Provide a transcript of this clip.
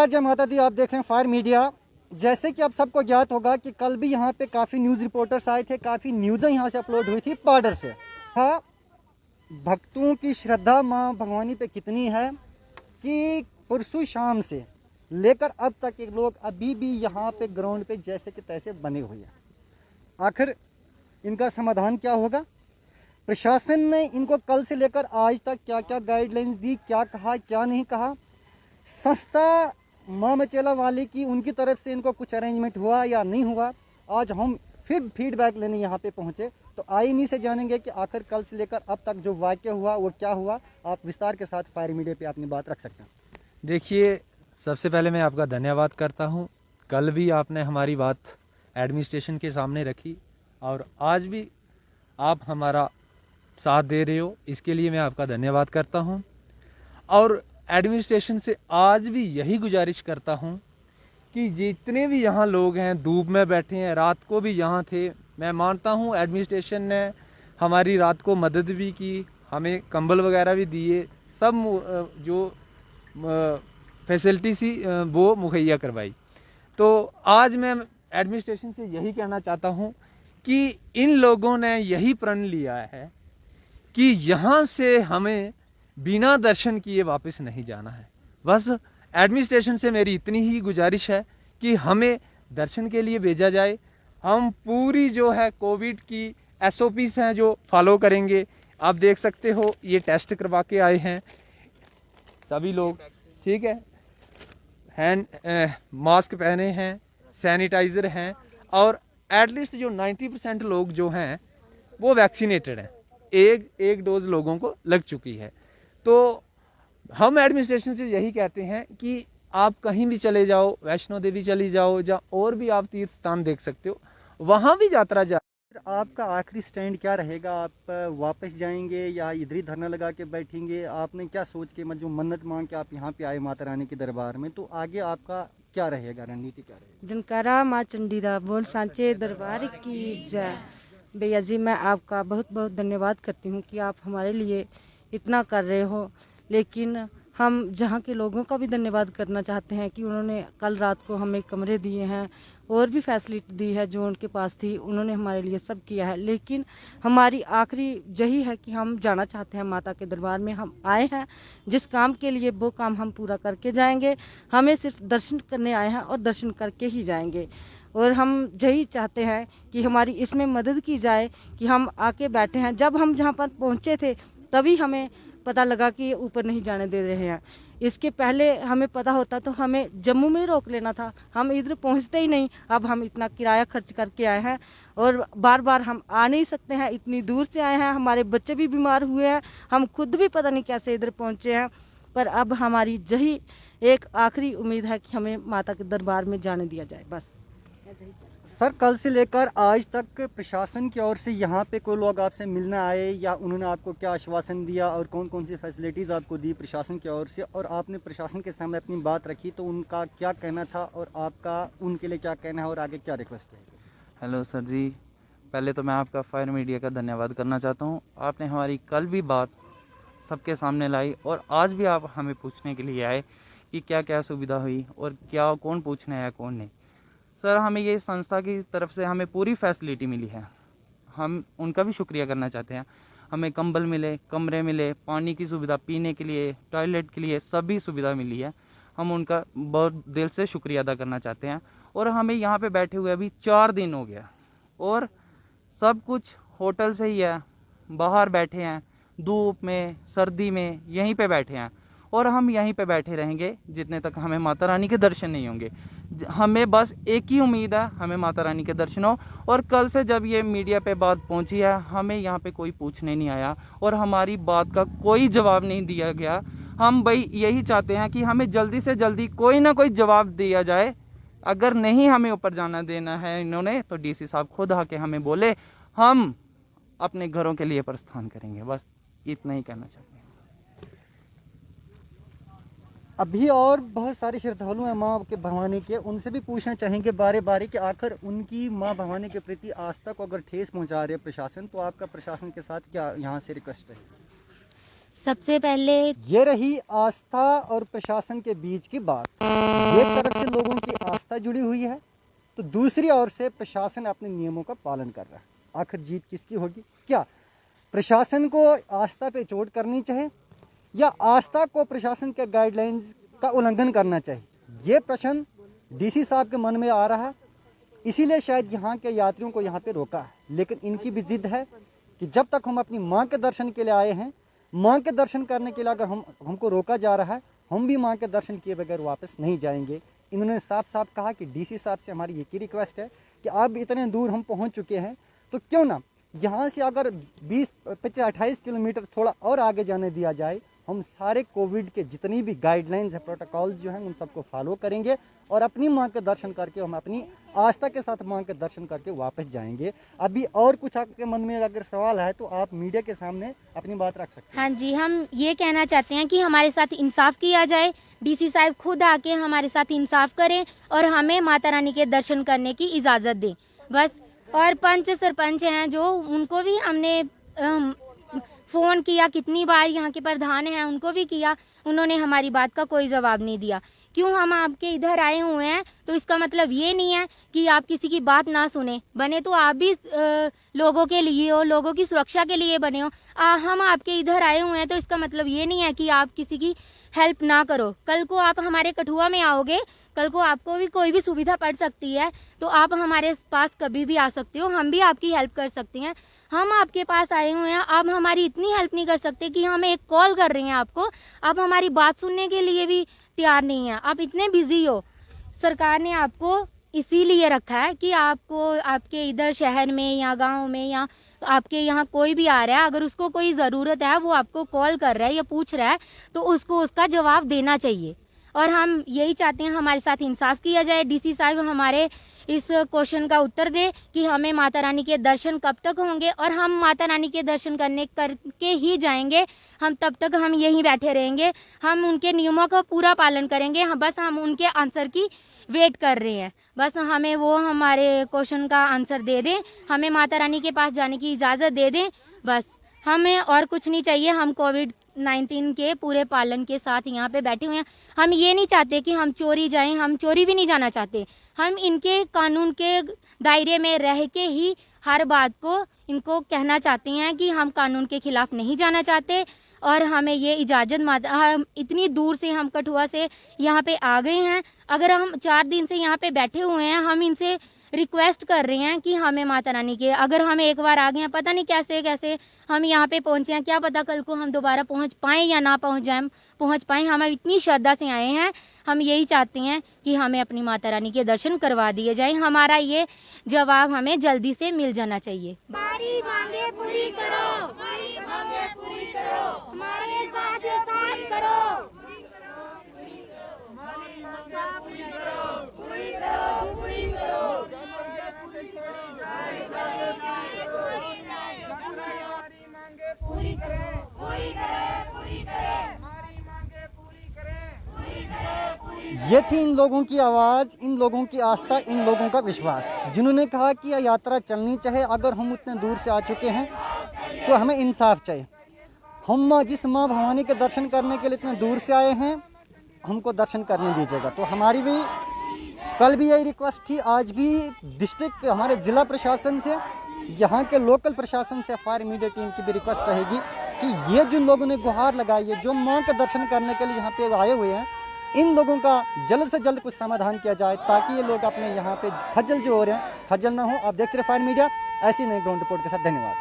नमस्कार, जय माता दी। आप देख रहे हैं फायर मीडिया। जैसे कि आप सबको ज्ञात होगा कि कल भी यहाँ पे काफ़ी न्यूज़ रिपोर्टर्स आए थे, काफ़ी न्यूज़ें यहाँ से अपलोड हुई थी बॉर्डर से। हाँ, भक्तों की श्रद्धा माँ भगवानी पे कितनी है कि परसों शाम से लेकर अब तक के लोग अभी भी यहाँ पे ग्राउंड पे जैसे कि तैसे बने हुए हैं। आखिर इनका समाधान क्या होगा? प्रशासन ने इनको कल से लेकर आज तक क्या क्या गाइडलाइंस दी, क्या कहा क्या नहीं कहा? संस्था माँ मचेला वाले की उनकी तरफ से इनको कुछ अरेंजमेंट हुआ या नहीं हुआ? आज हम फिर फीडबैक लेने यहाँ पे पहुँचे तो आईनी से जानेंगे कि आखिर कल से लेकर अब तक जो वाक्य हुआ वो क्या हुआ। आप विस्तार के साथ फायर मीडिया पे अपनी बात रख सकते हैं। देखिए, सबसे पहले मैं आपका धन्यवाद करता हूँ। कल भी आपने हमारी बात एडमिनिस्ट्रेशन के सामने रखी और आज भी आप हमारा साथ दे रहे हो, इसके लिए मैं आपका धन्यवाद करता हूँ। और एडमिनिस्ट्रेशन से आज भी यही गुजारिश करता हूँ कि जितने भी यहाँ लोग हैं, धूप में बैठे हैं, रात को भी यहाँ थे, मैं मानता हूँ एडमिनिस्ट्रेशन ने हमारी रात को मदद भी की, हमें कंबल वगैरह भी दिए, सब जो फैसिलिटी सी वो मुहैया करवाई। तो आज मैं एडमिनिस्ट्रेशन से यही कहना चाहता हूँ कि इन लोगों ने यही प्रण लिया है कि यहाँ से हमें बिना दर्शन किए वापस नहीं जाना है। बस एडमिनिस्ट्रेशन से मेरी इतनी ही गुजारिश है कि हमें दर्शन के लिए भेजा जाए। हम पूरी जो है कोविड की SOPs हैं जो फॉलो करेंगे। आप देख सकते हो, ये टेस्ट करवा के आए हैं सभी लोग, ठीक है, हैंड मास्क पहने हैं, सैनिटाइज़र हैं और एटलीस्ट जो 90% लोग जो हैं वो वैक्सीनेटेड हैं। एक डोज लोगों को लग चुकी है। तो हम एडमिनिस्ट्रेशन से यही कहते हैं कि आप कहीं भी चले जाओ, वैष्णो देवी चली जाओ, या और भी आप तीर्थ स्थान देख सकते हो, वहाँ भी यात्रा जा। आपका आखिरी स्टैंड क्या रहेगा? आप वापस जाएंगे या इधर ही धरना लगा के बैठेंगे? आपने क्या सोच के जो मन्नत मांग के आप यहाँ पे आए माता रानी के दरबार में, तो आगे आपका क्या रहेगा, रणनीति क्या रहेगी? जनकारा माँ चंडीदा बोल सांचे दरबार की जय। भैया जी, मैं आपका बहुत बहुत धन्यवाद करती हूँ कि आप हमारे लिए इतना कर रहे हो। लेकिन हम जहाँ के लोगों का भी धन्यवाद करना चाहते हैं कि उन्होंने कल रात को हमें कमरे दिए हैं और भी फैसिलिटी दी है जो उनके पास थी, उन्होंने हमारे लिए सब किया है। लेकिन हमारी आखिरी यही है कि हम जाना चाहते हैं माता के दरबार में। हम आए हैं जिस काम के लिए, वो काम हम पूरा करके जाएंगे। हमें सिर्फ दर्शन करने आए हैं और दर्शन करके ही जाएंगे। और हम यही चाहते हैं कि हमारी इसमें मदद की जाए कि हम आके बैठे हैं। जब हम जहाँ पर पहुँचे थे तभी हमें पता लगा कि ऊपर नहीं जाने दे रहे हैं। इसके पहले हमें पता होता तो हमें जम्मू में रोक लेना था, हम इधर पहुंचते ही नहीं। अब हम इतना किराया खर्च करके आए हैं और बार बार हम आ नहीं सकते हैं, इतनी दूर से आए हैं, हमारे बच्चे भी बीमार हुए हैं, हम खुद भी पता नहीं कैसे इधर पहुंचे हैं। पर अब हमारी यही एक आखिरी उम्मीद है कि हमें माता के दरबार में जाने दिया जाए। बस सर, कल से लेकर आज तक प्रशासन की ओर से यहाँ पे कोई लोग आपसे मिलने आए या उन्होंने आपको क्या आश्वासन दिया और कौन कौन सी फैसिलिटीज़ आपको दी प्रशासन की ओर से, और आपने प्रशासन के सामने अपनी बात रखी तो उनका क्या कहना था और आपका उनके लिए क्या कहना है और आगे क्या रिक्वेस्ट है? हेलो सर जी, पहले तो मैं आपका फायर मीडिया का धन्यवाद करना चाहता हूँ। आपने हमारी कल भी बात सबके सामने लाई और आज भी आप हमें पूछने के लिए आए कि क्या क्या सुविधा हुई और क्या कौन पूछने आया कौन नहीं। सर, हमें ये संस्था की तरफ से हमें पूरी फैसिलिटी मिली है, हम उनका भी शुक्रिया करना चाहते हैं। हमें कंबल मिले, कमरे मिले, पानी की सुविधा, पीने के लिए, टॉयलेट के लिए सभी सुविधा मिली है। हम उनका बहुत दिल से शुक्रिया अदा करना चाहते हैं। और हमें यहाँ पे बैठे हुए अभी 4 दिन हो गया और सब कुछ होटल से ही है, बाहर बैठे हैं, धूप में सर्दी में यहीं पे बैठे हैं और हम यहीं पे बैठे रहेंगे जितने तक हमें माता रानी के दर्शन नहीं होंगे। हमें बस एक ही उम्मीद है, हमें माता रानी के दर्शन हो। और कल से जब ये मीडिया पे बात पहुंची है, हमें यहाँ पे कोई पूछने नहीं आया और हमारी बात का कोई जवाब नहीं दिया गया। हम भाई यही चाहते हैं कि हमें जल्दी से जल्दी कोई ना कोई जवाब दिया जाए। अगर नहीं हमें ऊपर जाना देना है इन्होंने, तो DC साहब खुद आके हमें बोले, हम अपने घरों के लिए प्रस्थान करेंगे। बस इतना ही कहना चाहते हैं। अभी और बहुत सारे श्रद्धालु हैं माँ के भवानी के, उनसे भी पूछना चाहेंगे बारे बारे कि आखिर उनकी माँ भवानी के प्रति आस्था को अगर ठेस पहुँचा रहे प्रशासन, तो आपका प्रशासन के साथ क्या यहाँ से रिक्वेस्ट है? सबसे पहले ये रही आस्था और प्रशासन के बीच की बात। एक तरफ से लोगों की आस्था जुड़ी हुई है तो दूसरी ओर से प्रशासन अपने नियमों का पालन कर रहा है। आखिर जीत किसकी होगी? क्या प्रशासन को आस्था पे चोट करनी चाहिए या आस्था को प्रशासन के गाइडलाइंस का उल्लंघन करना चाहिए? ये प्रश्न डीसी साहब के मन में आ रहा है, इसीलिए शायद यहाँ के यात्रियों को यहाँ पे रोका है। लेकिन इनकी भी जिद है कि जब तक हम अपनी माँ के दर्शन के लिए आए हैं, माँ के दर्शन करने के लिए अगर हमको रोका जा रहा है, हम भी माँ के दर्शन किए बगैर वापस नहीं जाएंगे। इन्होंने साफ साफ कहा कि डीसी साहब से हमारी एक ही रिक्वेस्ट है कि अब इतने दूर हम पहुँच चुके हैं तो क्यों ना यहाँ से अगर 20-25-28 किलोमीटर थोड़ा और आगे जाने दिया जाए। हम सारे कोविड के जितनी भी गाइडलाइंस है, प्रोटोकॉल्स जो हैं, उन सबको फॉलो करेंगे और अपनी माँ के दर्शन करके हम अपनी आस्था के साथ माँ के दर्शन करके वापस जाएंगे। अभी और कुछ आपके मन में अगर सवाल है तो आप मीडिया के सामने अपनी बात रख सकते हैं। हाँ जी, हम ये कहना चाहते हैं कि हमारे साथ इंसाफ किया जाए। डीसी साहब खुद आके हमारे साथ इंसाफ करें और हमें माता रानी के दर्शन करने की इजाज़त दें बस। और पंच सरपंच हैं जो, उनको भी हमने फ़ोन किया कितनी बार, यहाँ के प्रधान हैं उनको भी किया, उन्होंने हमारी बात का कोई जवाब नहीं दिया। क्यों हम आपके इधर आए हुए हैं तो इसका मतलब ये नहीं है कि आप किसी की बात ना सुने। बने तो आप भी लोगों के लिए हो, लोगों की सुरक्षा के लिए बने हो। हम आपके इधर आए हुए हैं तो इसका मतलब ये नहीं है कि आप किसी की हेल्प ना करो। कल को आप हमारे कठुआ में आओगे, कल को आपको भी कोई भी सुविधा पड़ सकती है तो आप हमारे पास कभी भी आ सकते हो, हम भी आपकी हेल्प कर सकते हैं। हम आपके पास आए हुए हैं, आप हमारी इतनी हेल्प नहीं कर सकते कि हम एक कॉल कर रहे हैं आपको, आप हमारी बात सुनने के लिए भी तैयार नहीं है। आप इतने बिजी हो, सरकार ने आपको इसीलिए रखा है कि आपको आपके इधर शहर में या गांव में या आपके यहाँ कोई भी आ रहा है, अगर उसको कोई ज़रूरत है, वो आपको कॉल कर रहा है या पूछ रहा है तो उसको उसका जवाब देना चाहिए। और हम यही चाहते हैं हमारे साथ इंसाफ किया जाए। डीसी साहब हमारे इस क्वेश्चन का उत्तर दे कि हमें माता रानी के दर्शन कब तक होंगे और हम माता रानी के दर्शन करके ही जाएंगे। हम तब तक हम यहीं बैठे रहेंगे, हम उनके नियमों का पूरा पालन करेंगे। हम उनके आंसर की वेट कर रहे हैं। बस हमें वो हमारे क्वेश्चन का आंसर दे दें, हमें माता रानी के पास जाने की इजाज़त दे दें बस। हमें और कुछ नहीं चाहिए। हम कोविड-19 के पूरे पालन के साथ यहाँ पे बैठे हुए हैं। हम ये नहीं चाहते कि हम चोरी जाएं, हम चोरी भी नहीं जाना चाहते। हम इनके कानून के दायरे में रह के ही हर बात को इनको कहना चाहते हैं कि हम कानून के खिलाफ नहीं जाना चाहते और हमें ये इजाज़त हम इतनी दूर से, हम कठुआ से यहाँ पे आ गए हैं। अगर हम 4 दिन से यहाँ पे बैठे हुए हैं, हम इनसे रिक्वेस्ट कर रहे हैं कि हमें माता रानी के, अगर हम एक बार आ गए हैं, पता नहीं कैसे कैसे हम यहाँ पे पहुँचे हैं, क्या पता कल को हम दोबारा पहुँच पाएँ या ना पहुँच पाएँ। हम इतनी श्रद्धा से आए हैं, हम यही चाहते हैं कि हमें अपनी माता रानी के दर्शन करवा दिए जाएं। हमारा ये जवाब हमें जल्दी से मिल जाना चाहिए। हमारी मांगे पूरी करो, हमारी मांगे पूरी करो, हमारे साथ साथ करो, हमारी मांगे पूरी करो, पूरी करो, पूरी करो। ये थी इन लोगों की आवाज़, इन लोगों की आस्था, इन लोगों का विश्वास, जिन्होंने कहा कि यह यात्रा चलनी चाहिए। अगर हम उतने दूर से आ चुके हैं तो हमें इंसाफ चाहिए। हम जिस माँ भवानी के दर्शन करने के लिए इतने दूर से आए हैं, हमको दर्शन करने दीजिएगा। तो हमारी भी कल भी यही रिक्वेस्ट थी, आज भी डिस्ट्रिक्ट हमारे ज़िला प्रशासन से, यहाँ के लोकल प्रशासन से, फायर मीडिया टीम की भी रिक्वेस्ट रहेगी कि ये जिन लोगों ने गुहार लगाई है, जो माँ के दर्शन करने के लिए यहाँ पे आए हुए हैं, इन लोगों का जल्द से जल्द कुछ समाधान किया जाए ताकि ये लोग अपने यहाँ पे खज्जल जो हो रहे हैं, खज्जल ना हो। आप देखते रहे फायर मीडिया, ऐसी नई ग्राउंड रिपोर्ट के साथ। धन्यवाद।